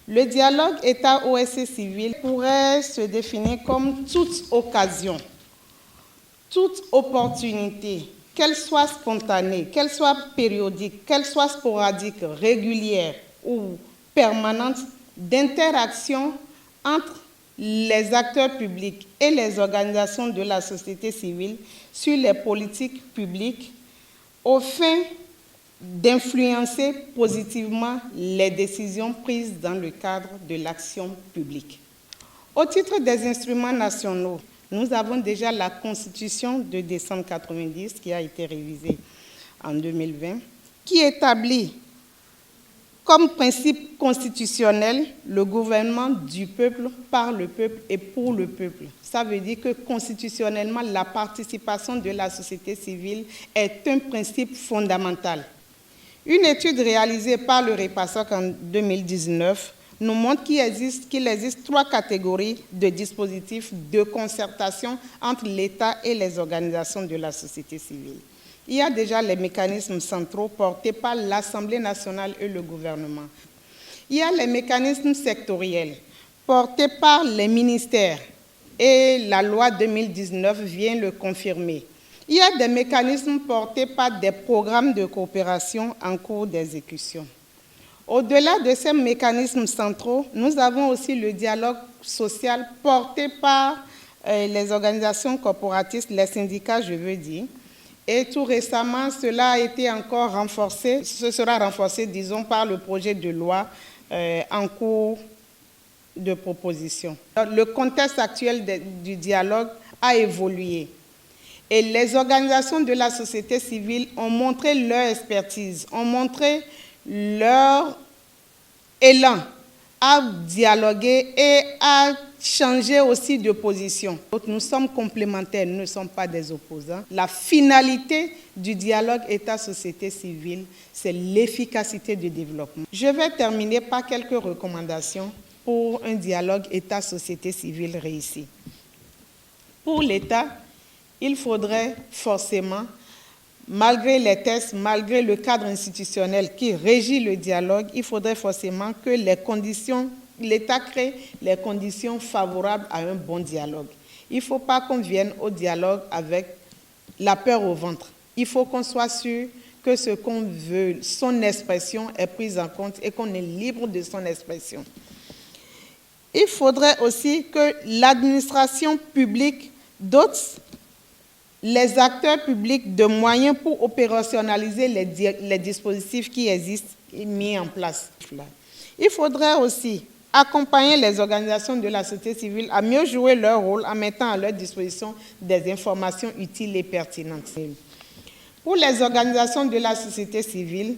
Le dialogue État-OSC civil pourrait se définir comme toute occasion, toute opportunité, qu'elle soit spontanée, qu'elle soit périodique, qu'elle soit sporadique, régulière ou permanente, d'interaction entre les acteurs publics et les organisations de la société civile sur les politiques publiques au fin d'influencer positivement les décisions prises dans le cadre de l'action publique. Au titre des instruments nationaux, nous avons déjà la Constitution de décembre 1990 qui a été révisée en 2020, qui établit comme principe constitutionnel le gouvernement du peuple, par le peuple et pour le peuple. Ça veut dire que constitutionnellement, la participation de la société civile est un principe fondamental. Une étude réalisée par le REPASOC en 2019 nous montre qu'il existe 3 catégories de dispositifs de concertation entre l'État et les organisations de la société civile. Il y a déjà les mécanismes centraux portés par l'Assemblée nationale et le gouvernement. Il y a les mécanismes sectoriels portés par les ministères et la loi 2019 vient le confirmer. Il y a des mécanismes portés par des programmes de coopération en cours d'exécution. Au-delà de ces mécanismes centraux, nous avons aussi le dialogue social porté par les organisations corporatistes, les syndicats, je veux dire. Et tout récemment, cela a été encore renforcé, ce sera renforcé, disons, par le projet de loi en cours de proposition. Le contexte actuel du dialogue a évolué. Et les organisations de la société civile ont montré leur expertise, ont montré leur élan à dialoguer et à changer aussi de position. Donc, nous sommes complémentaires, nous ne sommes pas des opposants. La finalité du dialogue État-société civile, c'est l'efficacité du développement. Je vais terminer par quelques recommandations pour un dialogue État-société civile réussi. Pour l'État, il faudrait forcément, malgré les tests, malgré le cadre institutionnel qui régit le dialogue, il faudrait forcément que l'État crée les conditions favorables à un bon dialogue. Il ne faut pas qu'on vienne au dialogue avec la peur au ventre. Il faut qu'on soit sûr que ce qu'on veut, son expression est prise en compte et qu'on est libre de son expression. Il faudrait aussi que l'administration publique dote les acteurs publics de moyens pour opérationnaliser les dispositifs qui existent et mis en place. Il faudrait aussi accompagner les organisations de la société civile à mieux jouer leur rôle en mettant à leur disposition des informations utiles et pertinentes. Pour les organisations de la société civile,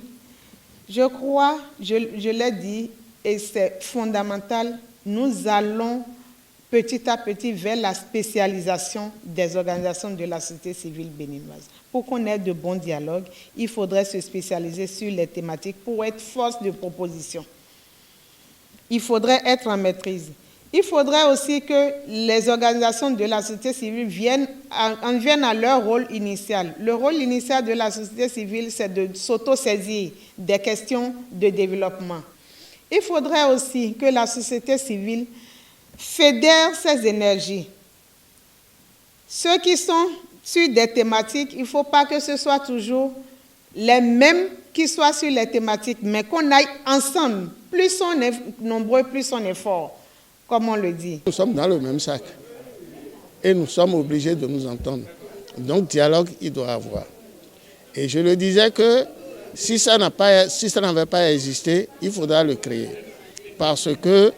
je crois, je l'ai dit, et c'est fondamental, nous allons petit à petit vers la spécialisation des organisations de la société civile béninoise. Pour qu'on ait de bons dialogues, il faudrait se spécialiser sur les thématiques pour être force de proposition. Il faudrait être en maîtrise. Il faudrait aussi que les organisations de la société civile viennent à leur rôle initial. Le rôle initial de la société civile, c'est de s'auto-saisir des questions de développement. Il faudrait aussi que la société civile fédère ses énergies. Ceux qui sont sur des thématiques, il ne faut pas que ce soit toujours les mêmes qui soient sur les thématiques, mais qu'on aille ensemble. Plus on est nombreux, plus on est fort, comme on le dit. Nous sommes dans le même sac et nous sommes obligés de nous entendre. Donc, dialogue, il doit y avoir. Et je le disais que si ça n'avait pas existé, il faudra le créer. Parce que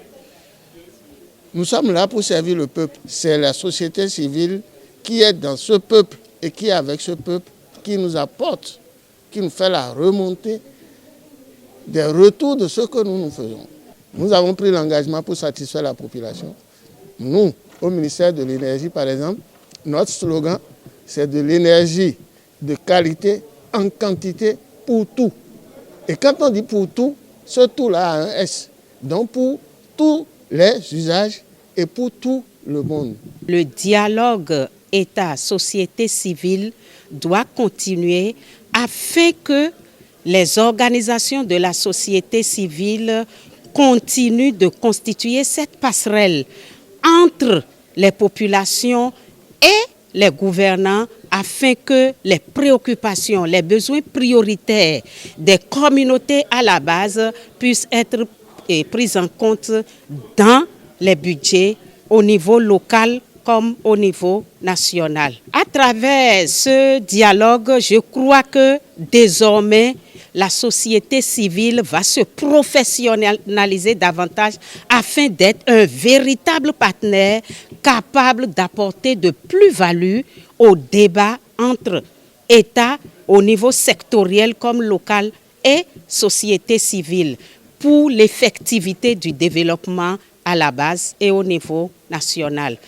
nous sommes là pour servir le peuple. C'est la société civile qui est dans ce peuple et qui est avec ce peuple, qui nous apporte, qui nous fait la remontée des retours de ce que nous faisons. Nous avons pris l'engagement pour satisfaire la population. Nous, au ministère de l'Énergie, par exemple, notre slogan, c'est de l'énergie de qualité en quantité pour tout. Et quand on dit pour tout, ce tout-là a un S. Donc pour tous les usages et pour tout le monde. Le dialogue État-société civile doit continuer afin que les organisations de la société civile continue de constituer cette passerelle entre les populations et les gouvernants afin que les préoccupations, les besoins prioritaires des communautés à la base puissent être prises en compte dans les budgets au niveau local comme au niveau national. À travers ce dialogue, je crois que désormais, la société civile va se professionnaliser davantage afin d'être un véritable partenaire capable d'apporter de plus-value au débat entre État au niveau sectoriel comme local et société civile pour l'effectivité du développement à la base et au niveau national.